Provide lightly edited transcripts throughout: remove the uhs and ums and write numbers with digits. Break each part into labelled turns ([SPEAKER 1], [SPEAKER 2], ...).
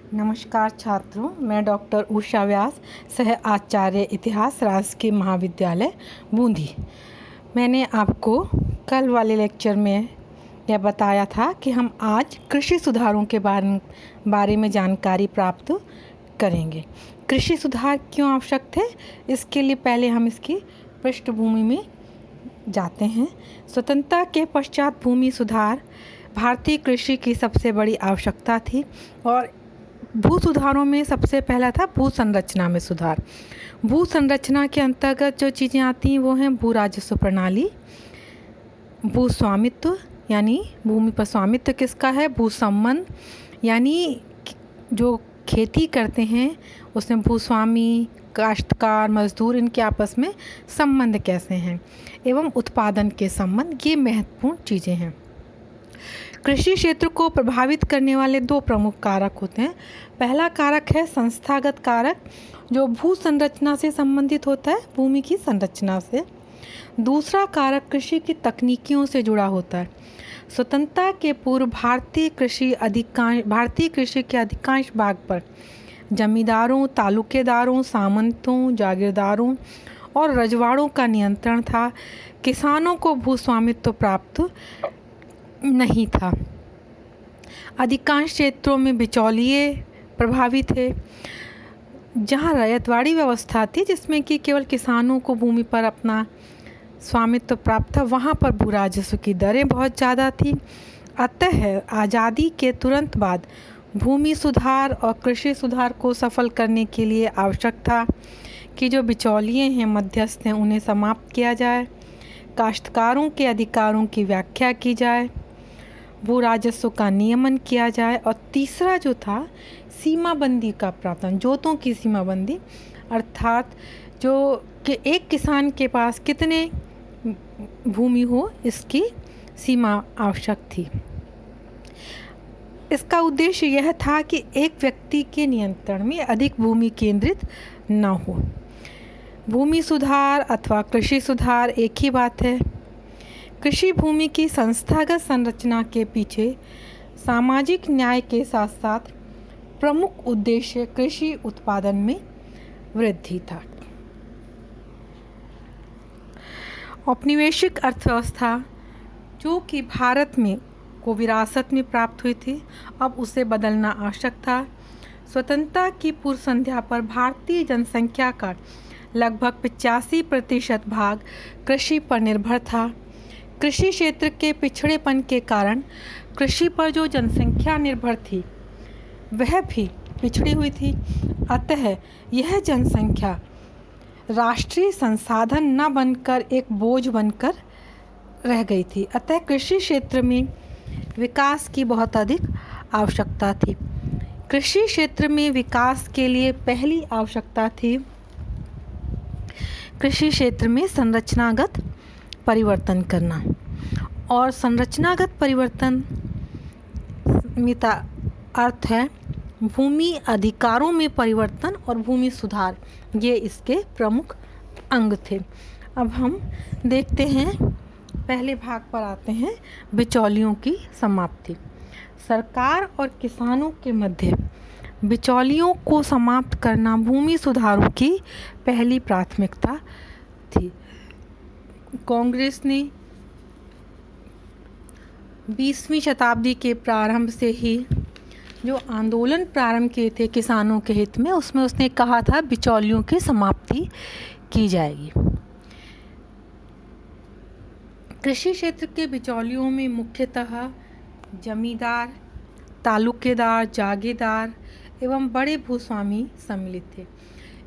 [SPEAKER 1] नमस्कार छात्रों, मैं डॉक्टर उषा व्यास, सह आचार्य इतिहास, राजकीय महाविद्यालय बूंदी। मैंने आपको कल वाले लेक्चर में यह बताया था कि हम आज कृषि सुधारों के बारे में जानकारी प्राप्त करेंगे। कृषि सुधार क्यों आवश्यक थे, इसके लिए पहले हम इसकी पृष्ठभूमि में जाते हैं। स्वतंत्रता के पश्चात भूमि सुधार भारतीय कृषि की सबसे बड़ी आवश्यकता थी और भू सुधारों में सबसे पहला था भू संरचना में सुधार। भू संरचना के अंतर्गत जो चीज़ें आती हैं वो हैं भू राजस्व प्रणाली, भू स्वामित्व यानी भूमि पर स्वामित्व किसका है, भू संबंध यानी जो खेती करते हैं उसमें भूस्वामी, काश्तकार, मजदूर, इनके आपस में संबंध कैसे हैं, एवं उत्पादन के संबंध। ये महत्वपूर्ण चीज़ें हैं। कृषि क्षेत्र को प्रभावित करने वाले दो प्रमुख कारक होते हैं। पहला कारक है संस्थागत कारक, जो भू संरचना से संबंधित होता है, भूमि की संरचना से। दूसरा कारक कृषि की तकनीकियों से जुड़ा होता है। स्वतंत्रता के पूर्व भारतीय कृषि के अधिकांश भाग पर जमींदारों, तालुकेदारों, सामंतों, जागीरदारों और रजवाड़ों का नियंत्रण था। किसानों को भूस्वामित्व प्राप्त नहीं था। अधिकांश क्षेत्रों में बिचौलिए प्रभावी थे। जहाँ रैयतवाड़ी व्यवस्था थी, जिसमें कि केवल किसानों को भूमि पर अपना स्वामित्व प्राप्त था, वहाँ पर भू राजस्व की दरें बहुत ज़्यादा थी। अतः आज़ादी के तुरंत बाद भूमि सुधार और कृषि सुधार को सफल करने के लिए आवश्यक था कि जो बिचौलिए हैं, मध्यस्थ हैं, उन्हें समाप्त किया जाए, काश्तकारों के अधिकारों की व्याख्या की जाए, भू राजस्व का नियमन किया जाए, और तीसरा जो था सीमाबंदी का प्रावधान, जोतों की सीमाबंदी, अर्थात जो कि एक किसान के पास कितने भूमि हो, इसकी सीमा आवश्यक थी। इसका उद्देश्य यह था कि एक व्यक्ति के नियंत्रण में अधिक भूमि केंद्रित न हो। भूमि सुधार अथवा कृषि सुधार एक ही बात है। कृषि भूमि की संस्थागत संरचना के पीछे सामाजिक न्याय के साथ साथ प्रमुख उद्देश्य कृषि उत्पादन में वृद्धि था। औपनिवेशिक अर्थव्यवस्था जो कि भारत में को विरासत में प्राप्त हुई थी, अब उसे बदलना आवश्यक था। स्वतंत्रता की पूर्व संध्या पर भारतीय जनसंख्या का लगभग 85% भाग कृषि पर निर्भर था। कृषि क्षेत्र के पिछड़ेपन के कारण कृषि पर जो जनसंख्या निर्भर थी वह भी पिछड़ी हुई थी। अतः यह जनसंख्या राष्ट्रीय संसाधन न बनकर एक बोझ बनकर रह गई थी। अतः कृषि क्षेत्र में विकास की बहुत अधिक आवश्यकता थी। कृषि क्षेत्र में विकास के लिए पहली आवश्यकता थी कृषि क्षेत्र में संरचनागत परिवर्तन करना। और संरचनागत परिवर्तन में अर्थ है भूमि अधिकारों में परिवर्तन और भूमि सुधार, ये इसके प्रमुख अंग थे। अब हम देखते हैं, पहले भाग पर आते हैं, बिचौलियों की समाप्ति। सरकार और किसानों के मध्य बिचौलियों को समाप्त करना भूमि सुधारों की पहली प्राथमिकता थी। कांग्रेस ने 20वीं शताब्दी के प्रारंभ से ही जो आंदोलन प्रारंभ किए थे किसानों के हित में, उसमें उसने कहा था बिचौलियों की समाप्ति की जाएगी। कृषि क्षेत्र के बिचौलियों में मुख्यतः जमींदार, तालुकेदार, जागीरदार एवं बड़े भूस्वामी सम्मिलित थे।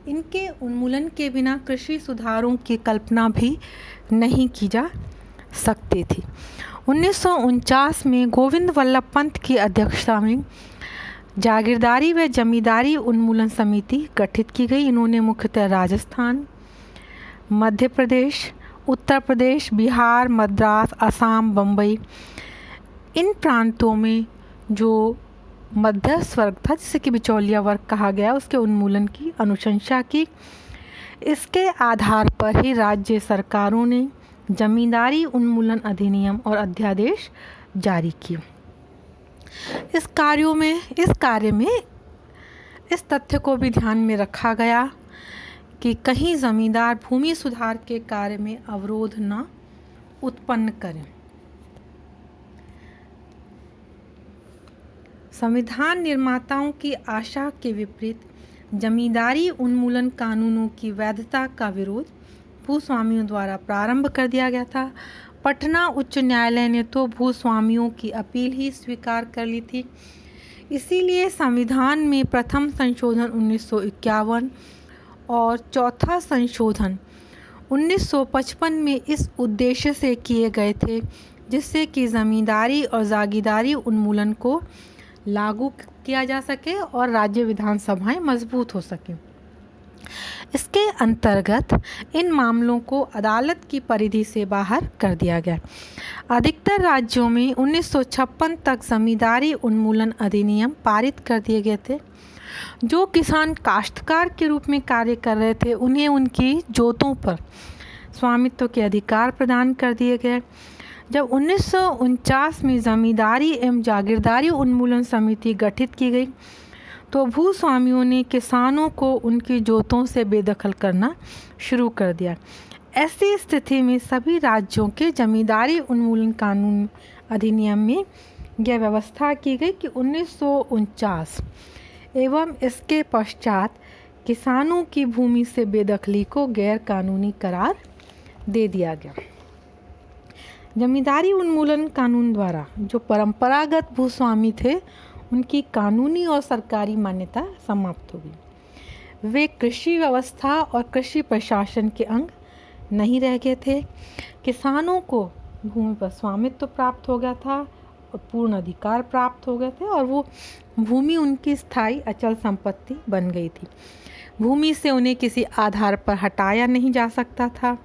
[SPEAKER 1] इनके उन्मूलन के बिना कृषि सुधारों की कल्पना भी नहीं की जा सकती थी। 1949 में गोविंद वल्लभ पंत की अध्यक्षता में जागीरदारी व जमींदारी उन्मूलन समिति गठित की गई। इन्होंने मुख्यतः राजस्थान, मध्य प्रदेश, उत्तर प्रदेश, बिहार, मद्रास, असम, बम्बई, इन प्रांतों में जो मध्यस्थ वर्ग था, जिसे कि बिचौलिया वर्ग कहा गया, उसके उन्मूलन की अनुशंसा की। इसके आधार पर ही राज्य सरकारों ने जमींदारी उन्मूलन अधिनियम और अध्यादेश जारी किए। इस कार्य में इस तथ्य को भी ध्यान में रखा गया कि कहीं जमींदार भूमि सुधार के कार्य में अवरोध न उत्पन्न करें। संविधान निर्माताओं की आशा के विपरीत जमींदारी उन्मूलन कानूनों की वैधता का विरोध भूस्वामियों द्वारा प्रारंभ कर दिया गया था। पटना उच्च न्यायालय ने तो भूस्वामियों की अपील ही स्वीकार कर ली थी। इसीलिए संविधान में प्रथम संशोधन 1951 और चौथा संशोधन 1955 में इस उद्देश्य से किए गए थे जिससे कि ज़मींदारी और जागीरदारी उन्मूलन को लागू किया जा सके और राज्य विधानसभाएं मजबूत हो सकें। इसके अंतर्गत इन मामलों को अदालत की परिधि से बाहर कर दिया गया। अधिकतर राज्यों में 1956 तक जमींदारी उन्मूलन अधिनियम पारित कर दिए गए थे। जो किसान काश्तकार के रूप में कार्य कर रहे थे उन्हें उनकी जोतों पर स्वामित्व के अधिकार प्रदान कर दिए गए। जब 1949 में जमींदारी एवं जागीरदारी उन्मूलन समिति गठित की गई तो भूस्वामियों ने किसानों को उनकी जोतों से बेदखल करना शुरू कर दिया। ऐसी स्थिति में सभी राज्यों के जमींदारी उन्मूलन कानून अधिनियम में यह व्यवस्था की गई कि 1949 एवं इसके पश्चात किसानों की भूमि से बेदखली को गैर कानूनी करार दे दिया गया। जमींदारी उन्मूलन कानून द्वारा जो परंपरागत भूस्वामी थे उनकी कानूनी और सरकारी मान्यता समाप्त हो गई। वे कृषि व्यवस्था और कृषि प्रशासन के अंग नहीं रह गए थे। किसानों को भूमि पर स्वामित्व प्राप्त हो गया था और पूर्ण अधिकार प्राप्त हो गए थे और वो भूमि उनकी स्थायी अचल संपत्ति बन गई थी। भूमि से उन्हें किसी आधार पर हटाया नहीं जा सकता था।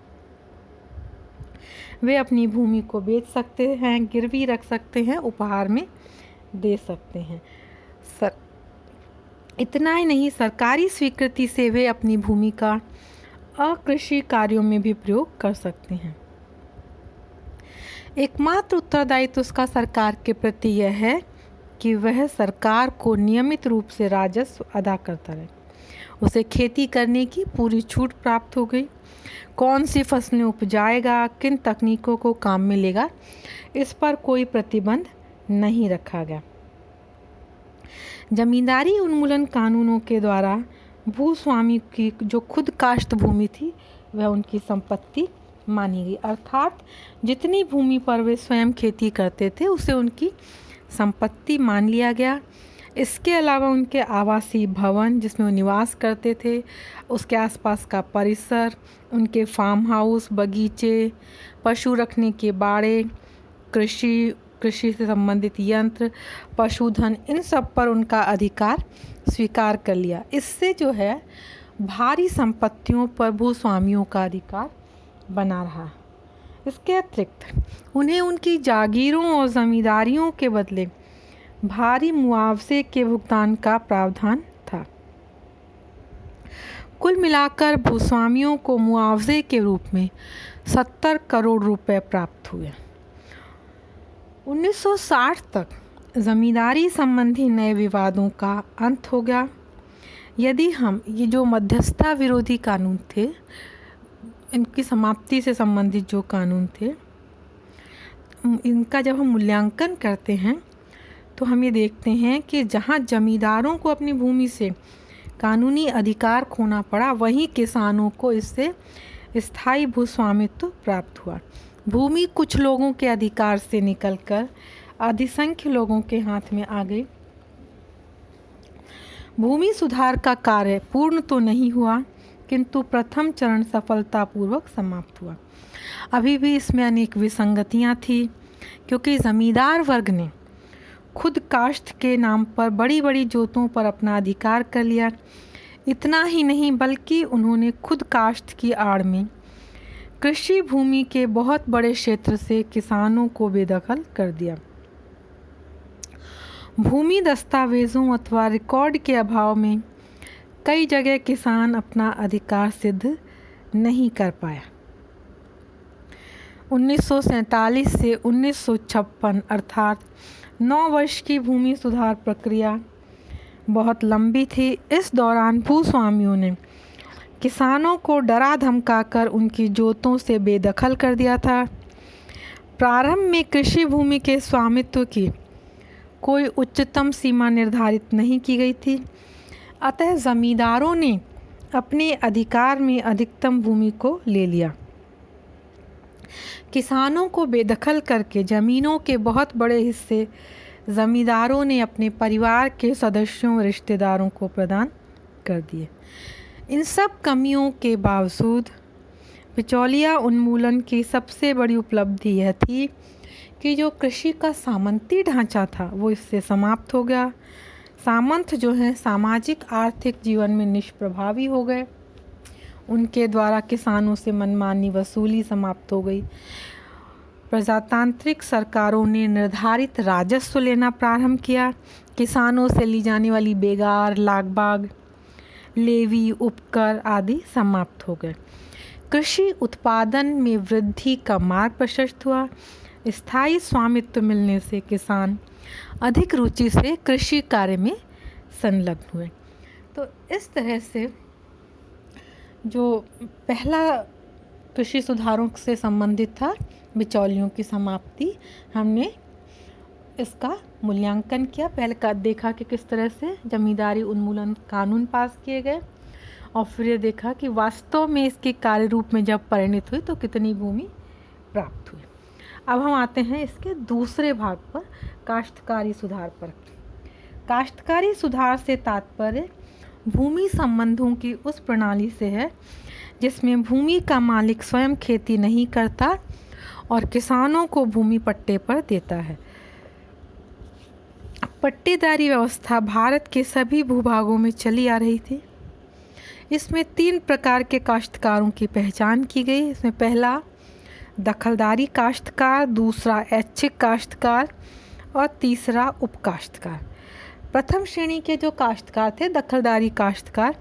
[SPEAKER 1] वे अपनी भूमि को बेच सकते हैं, गिरवी रख सकते हैं, उपहार में दे सकते हैं। इतना ही नहीं, सरकारी स्वीकृति से वे अपनी भूमि का अकृषि कार्यों में भी प्रयोग कर सकते हैं। एकमात्र उत्तरदायित्व उसका सरकार के प्रति यह है कि वह सरकार को नियमित रूप से राजस्व अदा करता रहे। उसे खेती करने की पूरी छूट प्राप्त हो गई। कौन सी फसलें उपजाएगा, किन तकनीकों को काम में लेगा, इस पर कोई प्रतिबंध नहीं रखा गया। जमींदारी उन्मूलन कानूनों के द्वारा भूस्वामी की जो खुद काश्त भूमि थी वह उनकी संपत्ति मानी गई, अर्थात जितनी भूमि पर वे स्वयं खेती करते थे उसे उनकी संपत्ति मान लिया गया। इसके अलावा उनके आवासीय भवन जिसमें वो निवास करते थे, उसके आसपास का परिसर, उनके फार्म हाउस, बगीचे, पशु रखने के बाड़े, कृषि से संबंधित यंत्र, पशुधन, इन सब पर उनका अधिकार स्वीकार कर लिया। इससे जो है भारी संपत्तियों पर भूस्वामियों का अधिकार बना रहा। इसके अतिरिक्त उन्हें उनकी जागीरों और जमींदारियों के बदले भारी मुआवजे के भुगतान का प्रावधान था। कुल मिलाकर भूस्वामियों को मुआवजे के रूप में 70 करोड़ रुपए प्राप्त हुए। 1960 तक ज़मींदारी संबंधी नए विवादों का अंत हो गया। यदि हम ये जो मध्यस्थता विरोधी कानून थे, इनकी समाप्ति से संबंधित जो कानून थे, इनका जब हम मूल्यांकन करते हैं तो हम ये देखते हैं कि जहाँ जमींदारों को अपनी भूमि से कानूनी अधिकार खोना पड़ा, वहीं किसानों को इससे स्थायी भूस्वामित्व प्राप्त हुआ। भूमि कुछ लोगों के अधिकार से निकलकर अधिसंख्य लोगों के हाथ में आ गई। भूमि सुधार का कार्य पूर्ण तो नहीं हुआ, किंतु प्रथम चरण सफलतापूर्वक समाप्त हुआ। अभी भी इसमें अनेक विसंगतियां थी, क्योंकि ज़मींदार वर्ग ने खुद काश्त के नाम पर बड़ी बड़ी जोतों पर अपना अधिकार कर लिया। इतना ही नहीं, बल्कि उन्होंने खुद काश्त की आड़ में कृषि भूमि के बहुत बड़े क्षेत्र से किसानों को बेदखल कर दिया। भूमि दस्तावेजों अथवा रिकॉर्ड के अभाव में कई जगह किसान अपना अधिकार सिद्ध नहीं कर पाया। 1947 से 1956 अर्थात 9 वर्ष की भूमि सुधार प्रक्रिया बहुत लंबी थी। इस दौरान भूस्वामियों ने किसानों को डरा धमकाकर उनकी जोतों से बेदखल कर दिया था। प्रारंभ में कृषि भूमि के स्वामित्व की कोई उच्चतम सीमा निर्धारित नहीं की गई थी, अतः जमींदारों ने अपने अधिकार में अधिकतम भूमि को ले लिया। किसानों को बेदखल करके ज़मीनों के बहुत बड़े हिस्से जमींदारों ने अपने परिवार के सदस्यों व रिश्तेदारों को प्रदान कर दिए। इन सब कमियों के बावजूद बिचौलिया उन्मूलन की सबसे बड़ी उपलब्धि यह थी कि जो कृषि का सामंती ढांचा था वो इससे समाप्त हो गया। सामंत जो हैं सामाजिक आर्थिक जीवन में निष्प्रभावी हो गए। उनके द्वारा किसानों से मनमानी वसूली समाप्त हो गई। प्रजातांत्रिक सरकारों ने निर्धारित राजस्व लेना प्रारंभ किया। किसानों से ली जाने वाली बेगार, लागबाग, लेवी, उपकर आदि समाप्त हो गए। कृषि उत्पादन में वृद्धि का मार्ग प्रशस्त हुआ। स्थायी स्वामित्व मिलने से किसान अधिक रुचि से कृषि कार्य में संलग्न हुए। तो इस तरह से जो पहला कृषि सुधारों से संबंधित था, बिचौलियों की समाप्ति, हमने इसका मूल्यांकन किया। पहले का देखा कि किस तरह से जमींदारी उन्मूलन कानून पास किए गए, और फिर ये देखा कि वास्तव में इसके कार्य रूप में जब परिणित हुई तो कितनी भूमि प्राप्त हुई। अब हम आते हैं इसके दूसरे भाग पर, काश्तकारी सुधार पर। काश्तकारी सुधार से तात्पर्य भूमि संबंधों की उस प्रणाली से है जिसमें भूमि का मालिक स्वयं खेती नहीं करता और किसानों को भूमि पट्टे पर देता है। पट्टेदारी व्यवस्था भारत के सभी भूभागों में चली आ रही थी। इसमें 3 प्रकार के काश्तकारों की पहचान की गई। इसमें पहला दखलदारी काश्तकार, दूसरा ऐच्छिक काश्तकार और तीसरा उपकाश्तकार। प्रथम श्रेणी के जो काश्तकार थे, दखलदारी काश्तकार,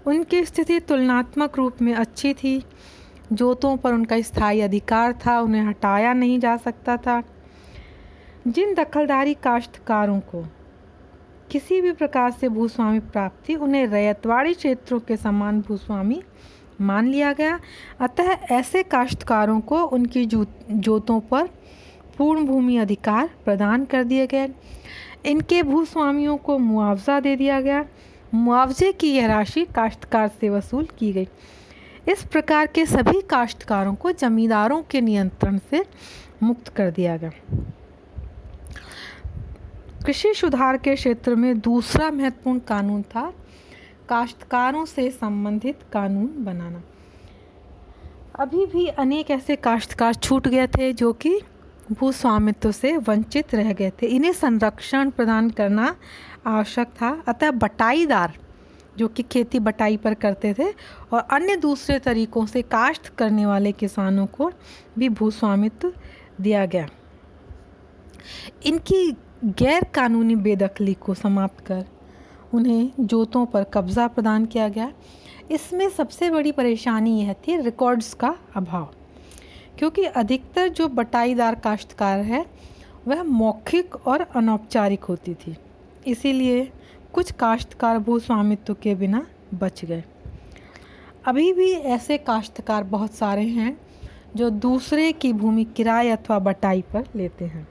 [SPEAKER 1] उनकी स्थिति तुलनात्मक रूप में अच्छी थी। जोतों पर उनका स्थायी अधिकार था, उन्हें हटाया नहीं जा सकता था। जिन दखलदारी काश्तकारों को किसी भी प्रकार से भूस्वामी प्राप्त थी, उन्हें रैयतवाड़ी क्षेत्रों के समान भूस्वामी मान लिया गया। अतः ऐसे काश्तकारों को उनकी जोतों पर पूर्ण भूमि अधिकार प्रदान कर दिए गए। इनके भूस्वामियों को मुआवजा दे दिया गया। मुआवजे की यह राशि काश्तकार से वसूल की गई। इस प्रकार के सभी काश्तकारों को जमींदारों के नियंत्रण से मुक्त कर दिया गया। कृषि सुधार के क्षेत्र में दूसरा महत्वपूर्ण कानून था काश्तकारों से संबंधित कानून बनाना। अभी भी अनेक ऐसे काश्तकार छूट गए थे जो कि भूस्वामित्व से वंचित रह गए थे। इन्हें संरक्षण प्रदान करना आवश्यक था। अतः बटाईदार जो कि खेती बटाई पर करते थे और अन्य दूसरे तरीकों से काश्त करने वाले किसानों को भी भूस्वामित्व दिया गया। इनकी गैर कानूनी बेदखली को समाप्त कर उन्हें जोतों पर कब्ज़ा प्रदान किया गया। इसमें सबसे बड़ी परेशानी यह थी रिकॉर्ड्स का अभाव, क्योंकि अधिकतर जो बटाईदार काश्तकार है वह मौखिक और अनौपचारिक होती थी। इसीलिए कुछ काश्तकार भूस्वामित्व के बिना बच गए। अभी भी ऐसे काश्तकार बहुत सारे हैं जो दूसरे की भूमि किराए अथवा बटाई पर लेते हैं।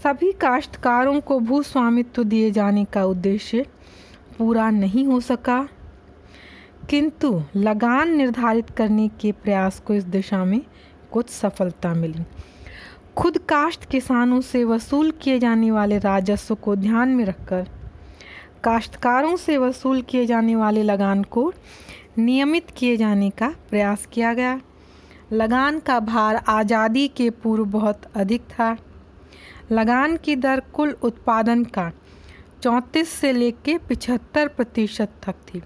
[SPEAKER 1] सभी काश्तकारों को भूस्वामित्व दिए जाने का उद्देश्य पूरा नहीं हो सका, किंतु लगान निर्धारित करने के प्रयास को इस दिशा में कुछ सफलता मिली। खुद काश्त किसानों से वसूल किए जाने वाले राजस्व को ध्यान में रखकर काश्तकारों से वसूल किए जाने वाले लगान को नियमित किए जाने का प्रयास किया गया। लगान का भार आज़ादी के पूर्व बहुत अधिक था। लगान की दर कुल उत्पादन का 34 से लेकर 75% तक थी।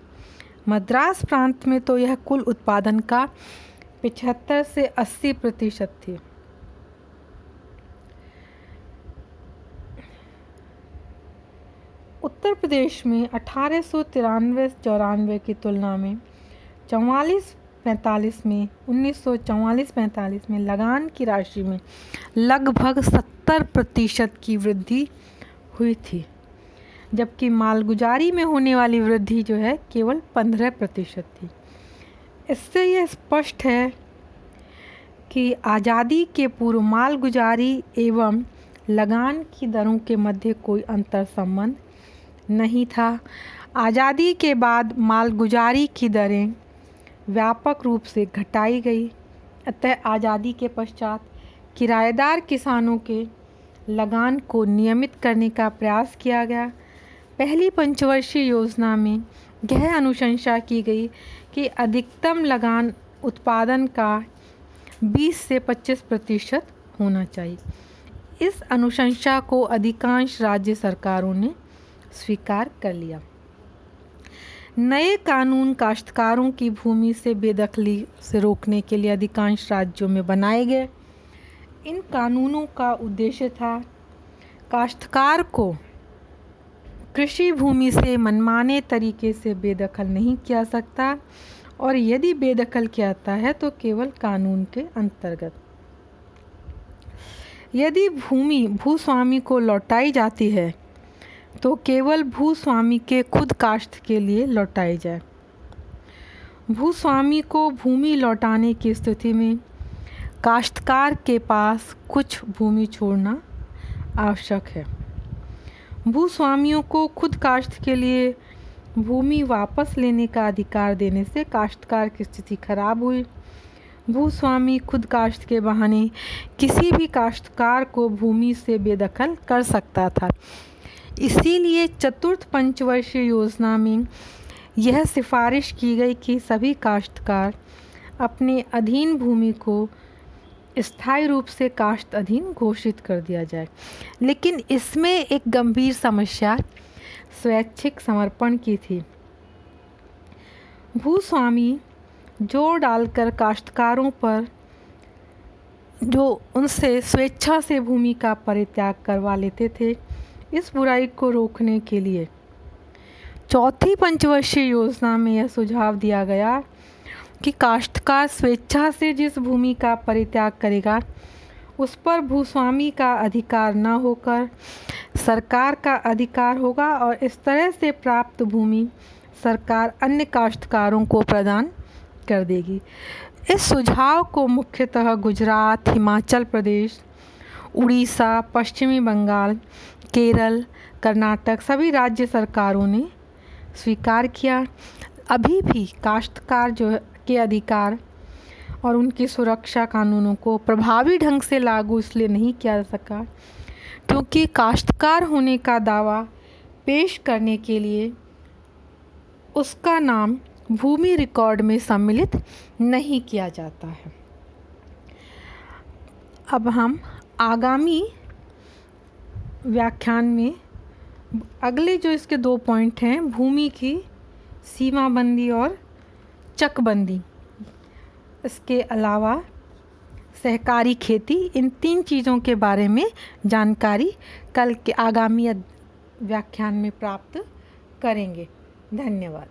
[SPEAKER 1] मद्रास प्रांत में तो यह कुल उत्पादन का 75 से 80% थी। उत्तर प्रदेश में 1893-94 की तुलना में 1944 में लगान की राशि में लगभग 70% की वृद्धि हुई थी। जबकि मालगुजारी में होने वाली वृद्धि जो है केवल 15% थी। इससे यह स्पष्ट है कि आज़ादी के पूर्व मालगुजारी एवं लगान की दरों के मध्य कोई अंतर संबंध नहीं था। आज़ादी के बाद मालगुजारी की दरें व्यापक रूप से घटाई गई। अतः आज़ादी के पश्चात किराएदार किसानों के लगान को नियमित करने का प्रयास किया गया। पहली पंचवर्षीय योजना में यह अनुशंसा की गई कि अधिकतम लगान उत्पादन का 20 से 25% होना चाहिए। इस अनुशंसा को अधिकांश राज्य सरकारों ने स्वीकार कर लिया। नए कानून काश्तकारों की भूमि से बेदखली से रोकने के लिए अधिकांश राज्यों में बनाए गए। इन कानूनों का उद्देश्य था काश्तकार को कृषि भूमि से मनमाने तरीके से बेदखल नहीं किया सकता, और यदि बेदखल किया जाता है तो केवल कानून के अंतर्गत। यदि भूमि भूस्वामी को लौटाई जाती है तो केवल भूस्वामी के खुद काश्त के लिए लौटाई जाए। भूस्वामी को भूमि लौटाने की स्थिति में काश्तकार के पास कुछ भूमि छोड़ना आवश्यक है। भूस्वामियों को खुद काश्त के लिए भूमि वापस लेने का अधिकार देने से काश्तकार की स्थिति खराब हुई। भूस्वामी खुद काश्त के बहाने किसी भी काश्तकार को भूमि से बेदखल कर सकता था। इसीलिए चतुर्थ पंचवर्षीय योजना में यह सिफारिश की गई कि सभी काश्तकार अपने अधीन भूमि को स्थायी रूप से काश्त अधीन घोषित कर दिया जाए। लेकिन इसमें एक गंभीर समस्या स्वैच्छिक समर्पण की थी। भूस्वामी जोर डालकर काश्तकारों पर जो उनसे स्वेच्छा से भूमि का परित्याग करवा लेते थे। इस बुराई को रोकने के लिए चौथी पंचवर्षीय योजना में यह सुझाव दिया गया कि काश्तकार स्वेच्छा से जिस भूमि का परित्याग करेगा उस पर भूस्वामी का अधिकार न होकर सरकार का अधिकार होगा, और इस तरह से प्राप्त भूमि सरकार अन्य काश्तकारों को प्रदान कर देगी। इस सुझाव को मुख्यतः गुजरात, हिमाचल प्रदेश, उड़ीसा, पश्चिमी बंगाल, केरल, कर्नाटक सभी राज्य सरकारों ने स्वीकार किया। अभी भी काश्तकार जो के अधिकार और उनकी सुरक्षा कानूनों को प्रभावी ढंग से लागू इसलिए नहीं किया जा सका क्योंकि काश्तकार होने का दावा पेश करने के लिए उसका नाम भूमि रिकॉर्ड में सम्मिलित नहीं किया जाता है। अब हम आगामी व्याख्यान में अगले जो इसके 2 पॉइंट हैं, भूमि की सीमाबंदी और चकबंदी, इसके अलावा सहकारी खेती, इन 3 चीज़ों के बारे में जानकारी कल के आगामी व्याख्यान में प्राप्त करेंगे। धन्यवाद।